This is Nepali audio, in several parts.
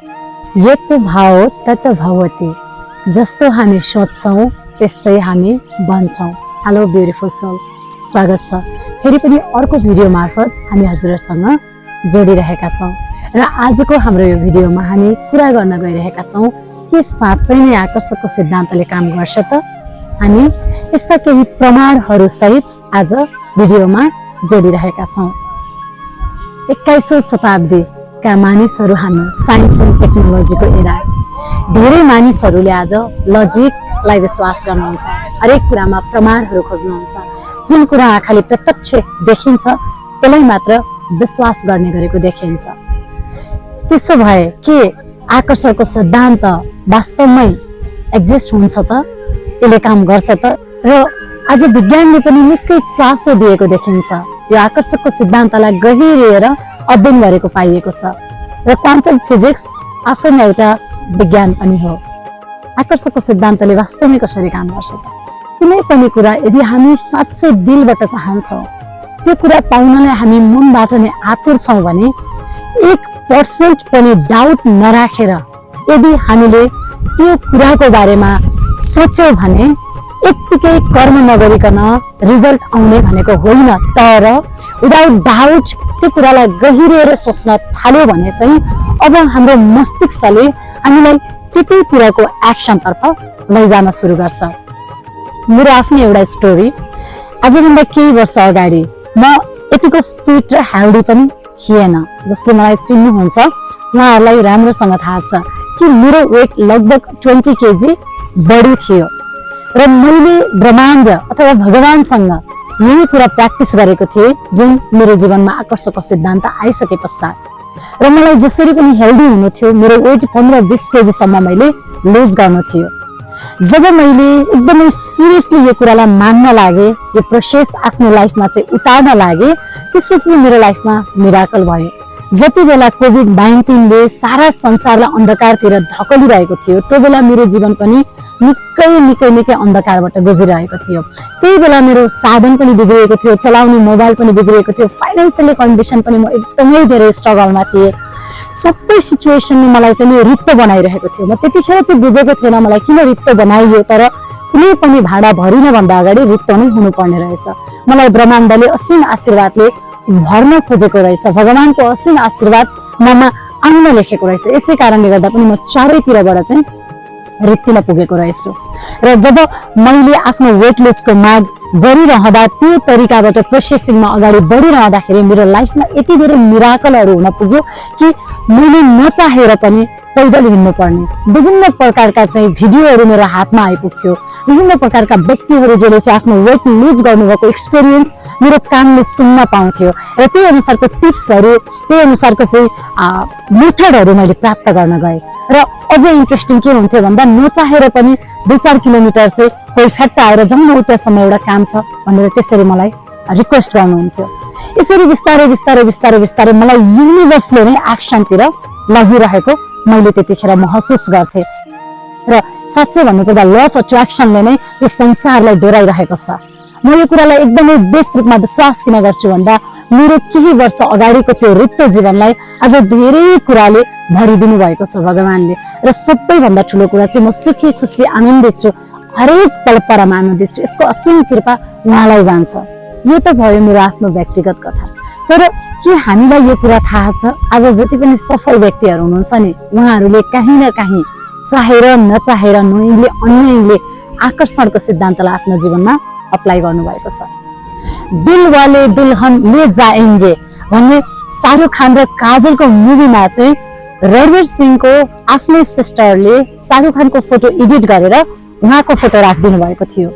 यत भाव तत भवति, जस्तो हामी सोच्छौं त्यस्तै हामी बन्छौं। हेलो ब्युटिफुल सोल, स्वागत छ फेरि पनि अर्को भिडियो मार्फत हामी हजुरसँग जोडिरहेका छौं। र आजको हाम्रो यो भिडियोमा हामी कुरा गर्न गइरहेका छौं के साँच्चै नै आकर्षकको सिद्धान्तले काम गर्छ त। हामी यस्ता केही प्रमाणहरू सहित आज भिडियोमा जोडिरहेका छौं। 21औं शताब्दीका मानिसहरू हामी साइन्स एन्ड टेक्नोलोजीको एरा। धेरै मानिसहरूले आज लजिकलाई विश्वास गर्नुहुन्छ, हरेक कुरामा प्रमाणहरू खोज्नुहुन्छ। जुन कुरा आँखाले प्रत्यक्ष देखिन्छ त्यसलाई मात्र विश्वास गर्ने गरेको देखिन्छ। त्यसो भए के आकर्षणको सिद्धान्त वास्तवमै एक्जिस्ट हुन्छ त, यसले काम गर्छ त? र आज विज्ञानले पनि निकै चासो दिएको देखिन्छ। यो आकर्षणको सिद्धान्तलाई गहिरिएर अध्ययन गरेको पाइएको छ र क्वान्टम फिजिक्स आफैमा एउटा विज्ञान पनि हो। आकर्षणको सिद्धान्तले वास्तवमै कसरी काम गर्छ त? कुनै पनि कुरा यदि हामी साँच्चै दिलबाट चाहन्छौँ, त्यो कुरा पाउनलाई हामी मनबाट नै आतुर छौँ भने 1% पनि डाउट नराखेर यदि हामीले त्यो कुराको बारेमा सोच्यौँ भने यत्तिकै कर्म नगरिकन रिजल्ट आउने भनेको होइन। तर विदाउट डाउट त्यो कुरालाई गहिरिएर सोच्न थाल्यो भने चाहिँ अब हाम्रो मस्तिष्कले हामीलाई त्यतैतिरको एक्सनतर्फ लैजान सुरु गर्छ। मेरो आफ्नो एउटा स्टोरी। आजभन्दा केही वर्ष अगाडि म यतिको फिट र हेल्दी पनि थिएन। जसले मलाई चिन्नुहुन्छ उहाँहरूलाई राम्रोसँग थाहा छ कि मेरो वेट लगभग 20 केजी बढी थियो र मैले ब्रह्माण्ड अथवा भगवानसँग यही कुरा प्र्याक्टिस गरेको थिएँ जुन मेरो जीवनमा आकर्षणको सिद्धान्त आइसके पश्चात। र मलाई जसरी पनि हेल्दी हुनु थियो, मेरो वेट 15-20 केजीसम्म मैले लुज गर्नु थियो। जब मैले एकदमै सिरियसली यो कुरालाई मान्न लागे, यो प्रोसेस आफ्नो लाइफमा चाहिँ उतार्न लागे, त्यसपछि मेरो लाइफमा मिराकल भयो। जति बेला कोभिड-19ले सारा संसारलाई अन्धकारतिर धकलिरहेको थियो त्यो बेला मेरो जीवन पनि निकै अन्धकारबाट गुजिरहेको थियो। त्यही बेला मेरो साधन पनि बिग्रिएको थियो, चलाउने मोबाइल पनि बिग्रिएको थियो, फाइनेन्सियल कन्डिसन पनि म एकदमै धेरै स्ट्रगलमा थिएँ। सबै सिचुएसनले मलाई चाहिँ रित्तो बनाइरहेको थियो। म त्यतिखेर चाहिँ बुझेको थिएन मलाई किन रित्तो बनाइयो, तर कुनै पनि भाँडा भरिनभन्दा अगाडि रित्तो नै हुनुपर्ने रहेछ। मलाई ब्रह्माण्डले असीम आशीर्वादले भर्न खोजेको रहेछ, भगवानको असीम आशीर्वाद ममा आउन लेखेको रहेछ। यसै कारणले गर्दा पनि म चारैतिरबाट चाहिँ रित्तिन पुगेको रहेछु। र जब मैले आफ्नो वेट लुजको माग गरिरहँदा त्यो तरिकाबाट प्रोसेसिङमा अगाडि बढिरहँदाखेरि मेरो लाइफमा यति धेरै मिराकलहरू हुन पुग्यो कि मैले नचाहेर पनि पैदल हिँड्नु पर्ने। विभिन्न प्रकारका चाहिँ भिडियोहरू मेरो हातमा आइपुग्थ्यो। विभिन्न प्रकारका व्यक्तिहरू जसले चाहिँ आफ्नो वेट लुज गर्नुभएको एक्सपिरियन्स मेरो कानले सुन्न पाउँथ्यो र त्यही अनुसारको टिप्सहरू, त्यही अनुसारको चाहिँ मेथडहरू मैले प्राप्त गर्न गएँ। र अझै इन्ट्रेस्टिङ के हुन्थ्यो भन्दा नचाहेर पनि 2-4 किलोमिटर चाहिँ कोही फ्याक्ट आएर जाउँ न उतासम्म एउटा काम छ भनेर त्यसरी मलाई रिक्वेस्ट गर्नुहुन्थ्यो। यसरी बिस्तारै मलाई युनिभर्सले नै एक्सनतिर लगिरहेको मैले त्यतिखेर महसुस गर्थेँ। र साँच्चै भन्नुपर्दा ल अफ अट्र्याक्सनले नै यो संसारलाई डोराइरहेको छ। म यो कुरालाई एकदमै डेप्थ रूपमा विश्वास किन गर्छु भन्दा मेरो केही वर्ष अगाडिको त्यो रित्तो जीवनलाई आज धेरै कुराले भरिदिनु भएको छ भगवानले। र सबैभन्दा ठुलो कुरा चाहिँ म सुखी खुसी आनन्दित छु, हरेक पल परमा आनन्दित छु। यसको असीम कृपा उहाँलाई जान्छ। यो त भयो मेरो आफ्नो व्यक्तिगत कथा। तर के हामीलाई यो कुरा थाहा छ आज जति पनि सफल व्यक्तिहरू हुनुहुन्छ नि, उहाँहरूले काहीँ न काहीँ चाहेर नचाहेर नोइङले अन्यले आकर्षणको सिद्धान्तलाई आफ्नो जीवनमा अप्लाई गर्नुभएको छ। दिल वाले दुल्हन ले जाएंगे भन्ने शाहरुख खान र काजलको मुभीमा चाहिँ रणवीर सिंहको आफ्नै सिस्टरले शाहरुख खानको फोटो एडिट गरेर उहाँको फोटो राखिदिनु भएको थियो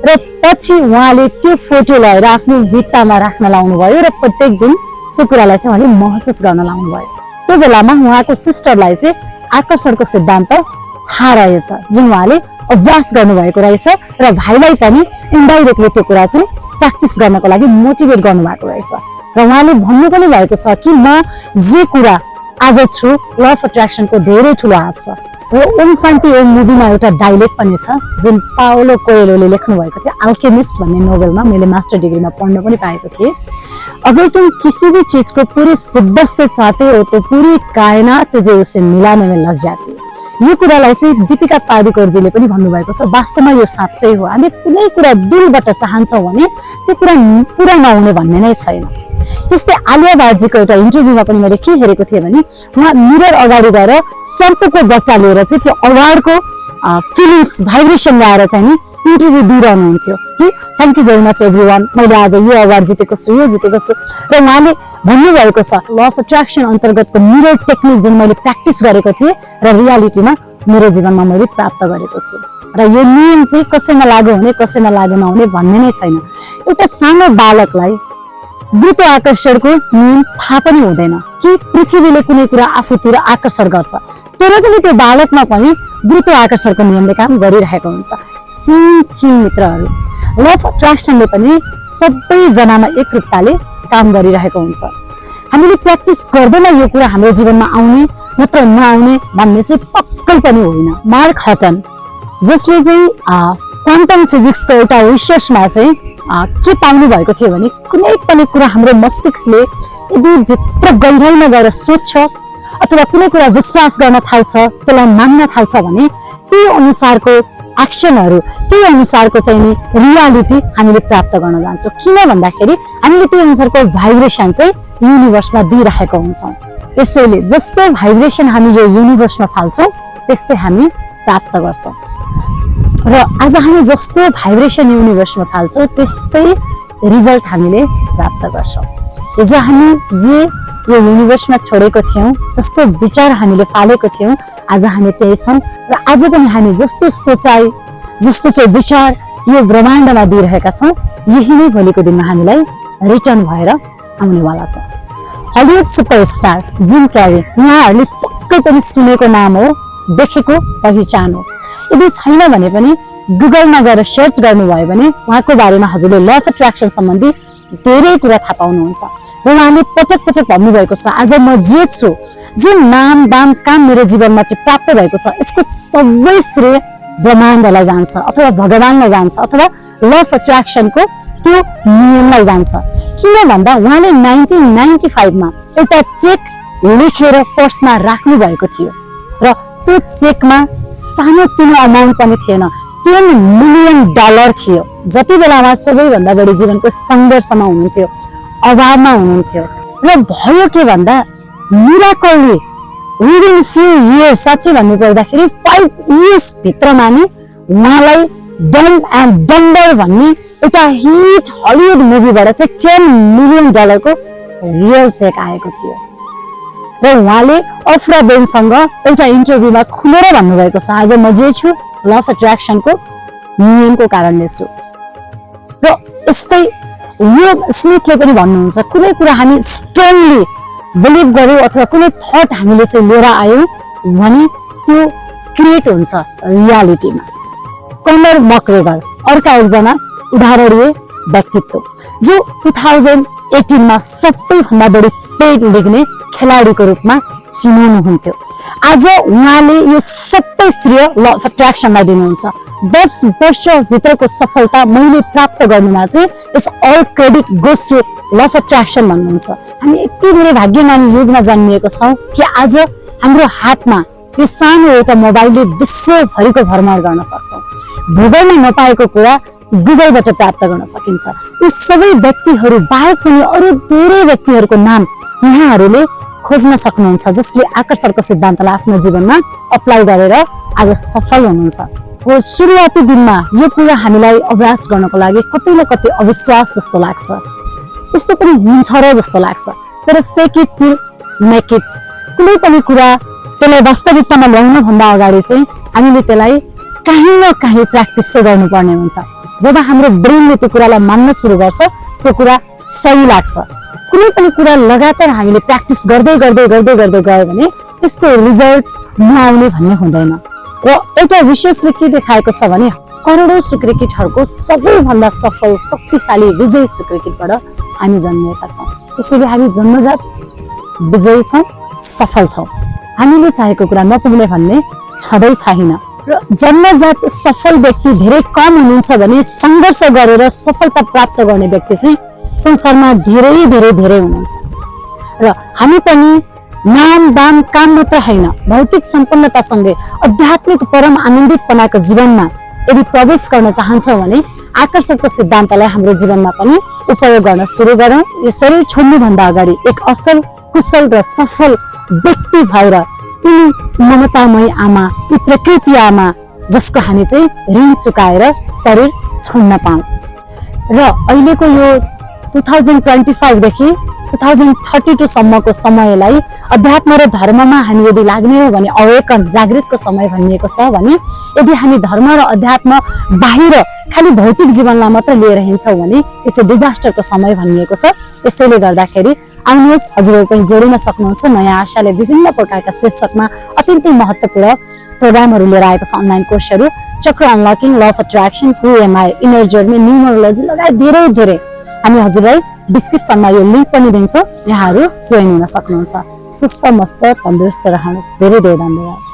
र पछि उहाँले त्यो फोटो लिएर आफ्नो भित्तामा राख्न लाउनु भयो र प्रत्येक दिन त्यो कुरालाई चाहिँ उहाँले महसुस गर्न लाउनु भयो। त्यो बेलामा उहाँको सिस्टरलाई चाहिँ आकर्षणको सिद्धान्त थाहा रहेछ जुन उहाँले अभ्यास गर्नुभएको रहेछ र भाइलाई पनि इन्डाइरेक्टली त्यो कुरा चाहिँ प्र्याक्टिस गर्नको लागि मोटिभेट गर्नुभएको रहेछ। र उहाँले भन्नु पनि भएको छ कि म जे कुरा आज छु ल अफ अट्र्याक्सनको धेरै ठुलो हात छ र ओम शान्ति ओम मुभीमा एउटा डायलग पनि छ जुन पाउलो कोएलोले लेख्नु भएको थियो अल्केमिस्ट भन्ने नोभेलमा मैले मास्टर डिग्रीमा पढ्न पनि पाएको थिएँ। अगर तुम किसी भी चीज को पूरी शिद्दत से चाहते हो तो पूरी कायनात तुझे उसे मिलाने में लग जाती है। यो कुरालाई चाहिँ दीपिका पादुकोणजीले पनि भन्नुभएको छ। वास्तवमा यो साँच्चै हो। हामी कुनै कुरा दिलबाट चाहन्छौँ भने त्यो कुरा पुरा नहुने भन्ने नै छैन। त्यस्तै आलिया भट्टजीको एउटा इन्टरभ्यूमा पनि मैले के हेरेको थिएँ भने उहाँ मिरर अगाडि गएर सर्पको बट्टा लिएर चाहिँ त्यो अवार्डको फिलिङ्स भाइब्रेसन ल्याएर चाहिँ नि इन्टरभ्यू दिइरहनुहुन्थ्यो कि thank you very much everyone, मैले आज यो अवार्ड जितेको छु, यो जितेको छु। र उहाँले भन्नुभएको छ ल अफ एट्र्याक्सन अन्तर्गतको मिरर टेक्निक जुन मैले प्र्याक्टिस गरेको थिएँ र रियालिटीमा मेरो जीवनमा मैले प्राप्त गरेको छु। र यो नियम चाहिँ कसैमा लागू हुने कसैमा लागू नहुने भन्ने नै छैन। एउटा सानो बालकलाई गुरुत्व आकर्षणको नियम थाहा पनि हुँदैन कि पृथ्वीले कुनै कुरा आफूतिर आकर्षण गर्छ, तर पनि त्यो बालकमा पनि गुरुत्व आकर्षणको नियमले काम गरिरहेको हुन्छ। सेम थिङ मित्रहरू, ल अफ एट्र्याक्सनले पनि सबैजनामा एकरूपताले काम गरिरहेको हुन्छ। हामीले प्र्याक्टिस गर्दैन यो कुरा हाम्रो जीवनमा आउने नत्र नआउने भन्ने चाहिँ पक्कै पनि होइन। मार्क हटन जसले चाहिँ क्वान्टम फिजिक्सको एउटा रिसर्चमा चाहिँ के पाउनु भएको थियो भने कुनै पनि कुरा हाम्रो मस्तिष्कले यदि भित्र गहिराइमा गएर सोच्छ अथवा कुनै कुरा विश्वास गर्न थाल्छ, त्यसलाई मान्न थाल्छ भने त्यही अनुसारको एक्सनहरू, त्यही अनुसारको चाहिँ नि रियालिटी हामीले प्राप्त गर्न जान्छौँ। किन भन्दाखेरि हामीले त्यही अनुसारको भाइब्रेसन चाहिँ युनिभर्समा दिइरहेको हुन्छौँ। त्यसैले जस्तो भाइब्रेसन हामी यो युनिभर्समा फाल्छौँ त्यस्तै हामी प्राप्त गर्छौँ। र आज हामी जस्तो भाइब्रेसन युनिभर्समा फाल्छौँ त्यस्तै रिजल्ट हामीले प्राप्त गर्छौँ। हिजो हामी जे यो युनिभर्समा छोडेको थियौँ, जस्तो विचार हामीले फालेको थियौँ, आज हामी त्यही छौँ। र आज पनि हामी जस्तो सोचाइ, जस्तो चाहिँ विचार यो ब्रह्माण्डमा दिइरहेका छौँ, यही नै भोलिको दिनमा हामीलाई रिटर्न भएर आउनेवाला छ। हलिउड सुपरस्टार जिम क्यारी, उहाँहरूले पक्कै पनि सुनेको नाम हो, देखेको पहिचान हो। यदि छैन भने पनि गुगलमा गएर सर्च गर्नुभयो भने उहाँको बारेमा हजुरले ल अफ एट्र्याक्सन सम्बन्धी धेरै कुरा थाहा पाउनुहुन्छ। र उहाँले पटक पटक भन्नुभएको छ आज म जे छु, जुन नाम दाम काम मेरो जीवनमा चाहिँ प्राप्त भएको छ, यसको सबै श्रेय ब्रह्माण्डलाई जान्छ अथवा भगवानलाई जान्छ अथवा ल अफ एट्र्याक्सनको त्यो नियमलाई जान्छ। किन भन्दा उहाँले 1995 मा एउटा चेक लेखेर पर्समा राख्नु भएको थियो र त्यो चेकमा सानो तिनो अमाउन्ट पनि थिएन, $10 मिलियन थियो। जति बेला उहाँ सबैभन्दा बढी जीवनको सङ्घर्षमा हुनुहुन्थ्यो, अभावमा हुनुहुन्थ्यो। र भयो के भन्दा मिराकलले विदिन फ्यु इयर्स, साँच्चै भन्नु पर्दाखेरि 5 इयर्स भित्रमा नि उहाँलाई डम एन्ड डम्बर भन्ने एउटा हिट हलिउड मुभीबाट चाहिँ $10 मिलियन को रियल चेक आएको थियो। र उहाँले अफ्रा बेनसँग एउटा इन्टरभ्यूमा खुलेर भन्नुभएको छ आज म जे छु ल अफ एट्र्याक्सनको नियमको कारणले छु। र यस्तै विल स्मिथले पनि भन्नुहुन्छ कुनै कुरा हामी स्ट्रङली बिलिभ गर्यौँ अथवा कुनै थट हामीले चाहिँ लिएर आयौँ भने त्यो क्रिएट हुन्छ रियालिटीमा। कनर मक्रेगर अर्का एकजना उदाहरणीय व्यक्तित्व जो 2018 मा सबैभन्दा बढी पेड लेख्ने खेलाडीको रूपमा चिनाउनुहुन्थ्यो। आज उहाँले यो सबै श्रेय ल अफ एट्र्याक्सनलाई दिनुहुन्छ। 10 वर्षभित्रको सफलता मैले प्राप्त गर्नुमा चाहिँ it's all credit goes to law of attraction भन्नुहुन्छ। हामी यति धेरै भाग्यमानी युगमा जन्मिएको छौँ कि आज हाम्रो हातमा यो सानो एउटा मोबाइलले विश्वभरिको भ्रमण गर्न सक्छौँ। भूगोलमा नपाएको कुरा गुगलबाट प्राप्त गर्न सकिन्छ। यी सबै व्यक्तिहरू बाहेक पनि अरू धेरै व्यक्तिहरूको नाम यहाँहरूले खोज्न सक्नुहुन्छ जसले आकर्षणको सिद्धान्तलाई आफ्नो जीवनमा अप्लाई गरेर आज सफल हुनुहुन्छ। हो सुरुवाती दिनमा यो कुरा हामीलाई अभ्यास गर्नको लागि कतै न कतै अविश्वास जस्तो लाग्छ, यस्तो पनि हुन्छ र जस्तो लाग्छ। तर fake it till make it, कुनै पनि कुरा त्यसलाई वास्तविकतामा ल्याउनु भन्दा अगाडि चाहिँ हामीले त्यसलाई काहीँ न काहीँ प्र्याक्टिस चाहिँ गर्नुपर्ने हुन्छ। जब हाम्रो ब्रेनले त्यो कुरालाई मान्न सुरु गर्छ त्यो कुरा सही लाग्छ। कुनै पनि कुरा लगातार हामीले प्र्याक्टिस गर्दै गर्दै गर्दै गर्दै गयो भने त्यसको रिजल्ट नआउने भन्ने हुँदैन। र एउटा विशेषले के देखाएको छ भने करोडौं सुक्रिकेटहरूको सबैभन्दा सफल शक्तिशाली विजयी सुक्रिकेटबाट हामी जन्मिएका छौँ। त्यसैले हामी जन्मजात विजयी छौँ, सफल छौँ। हामीले चाहेको कुरा नपुग्ने भन्ने छँदै छैन र जन्मजात सफल व्यक्ति धेरै कम हुनुहुन्छ भने सङ्घर्ष गरेर सफलता प्राप्त गर्ने व्यक्ति चाहिँ संसारमा धेरै धेरै धेरै हुनुहुन्छ। र हामी पनि नाम दाम काम मात्र होइन भौतिक सम्पन्नतासँगै आध्यात्मिक परम आनन्दितपनाको जीवनमा यदि प्रवेश गर्न चाहन्छौँ भने आकर्षणको सिद्धान्तलाई हाम्रो जीवनमा पनि उपयोग गर्न सुरु गरौँ। यो शरीर छोड्नुभन्दा अगाडि एक असल कुशल र सफल व्यक्ति भएर यी ममतामय आमा यी प्रकृति आमा जसको हामी चाहिँ ऋण चुकाएर शरीर छोड्न पाऊँ। र अहिलेको यो 2025 देखि 2032 सम्मको समयलाई अध्यात्म र धर्ममा हामी यदि लाग्ने हो भने अवेकन जागृतको समय भनिएको छ भने यदि हामी धर्म र अध्यात्म बाहिर खालि भौतिक जीवनलाई मात्र लिएर हिँड्छौँ भने यो चाहिँ डिजास्टरको समय भनिएको छ। यसैले गर्दाखेरि आउनुहोस् हजुरहरू पनि जोडिन सक्नुहुन्छ। नयाँ आशाले विभिन्न प्रकारका शीर्षकमा अत्यन्तै महत्त्वपूर्ण प्रोग्रामहरू लिएर आएको छ। अनलाइन कोर्सहरू chakra unlocking, law of attraction, who am I, inner journey, numerology लगायत धेरै धेरै हामी हजुरलाई डिस्क्रिप्सनमा यो लिङ्क पनि दिन्छौँ, यहाँहरू जोइन हुन सक्नुहुन्छ। सुस्त मस्त तन्दुरुस्त रहनुहोस्। धेरै धेरै धन्यवाद।